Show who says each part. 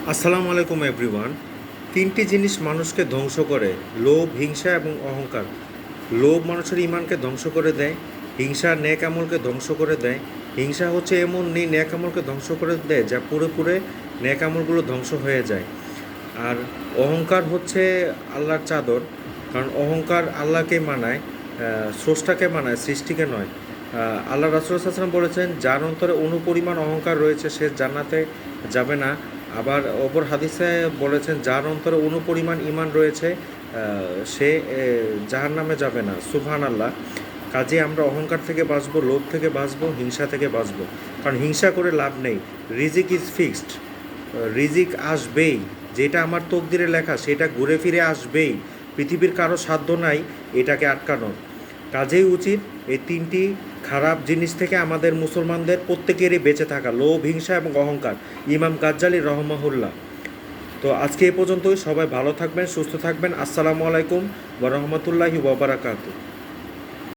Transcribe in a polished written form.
Speaker 1: আসসালামু আলাইকুম এভরিওয়ান। তিনটি জিনিস মানুষকে ধ্বংস করে: লোভ, হিংসা এবং অহংকার। লোভ মানুষের ইমানকে ধ্বংস করে দেয়, হিংসা নেক আমলকে ধ্বংস করে দেয়। হিংসা হচ্ছে এমন নেক আমলকে ধ্বংস করে দেয় যা পুরোপুরে নেক আমলগুলো ধ্বংস হয়ে যায়। আর অহংকার হচ্ছে আল্লাহর চাদর, কারণ অহংকার আল্লাহকে মানায়, স্রষ্টাকে মানায়, সৃষ্টিকে নয়। আল্লাহ রাসূল সাল্লাল্লাহু আলাইহি ওয়াসাল্লাম বলেছেন, যার অন্তরে অনুপরিমাণ অহংকার রয়েছে সে জান্নাতে যাবে না। আবার অপর হাদিসে বলেছেন, যার অন্তরে অনুপরিমাণ ঈমান রয়েছে সে জাহান্নামে যাবে না। সুবহানাল্লাহ। কাজে আমরা অহংকার থেকে বাঁচবো, লোভ থেকে বাঁচবো, হিংসা থেকে বাঁচবো। কারণ হিংসা করে লাভ নেই। রিজিক ইজ ফিক্সড, রিজিক আসবেই। যেটা আমার তকদিরে লেখা সেটা ঘুরে ফিরে আসবেই। পৃথিবীর কারো সাধ্য নাই এটাকে আটকানোর। কাজেই উচিত এই তিনটি খারাপ জিনিস থেকে আমাদের মুসলমানদের প্রত্যেকেরই বেঁচে থাকা: লোভ, হিংসা এবং অহংকার। ইমাম গাজ্জালি রহমাহুল্লাহ। তো আজকে এ পর্যন্তই। সবাই ভালো থাকবেন, সুস্থ থাকবেন। আসসালামু আলাইকুম ওয়া রাহমাতুল্লাহি ওয়া বারাকাতুহু।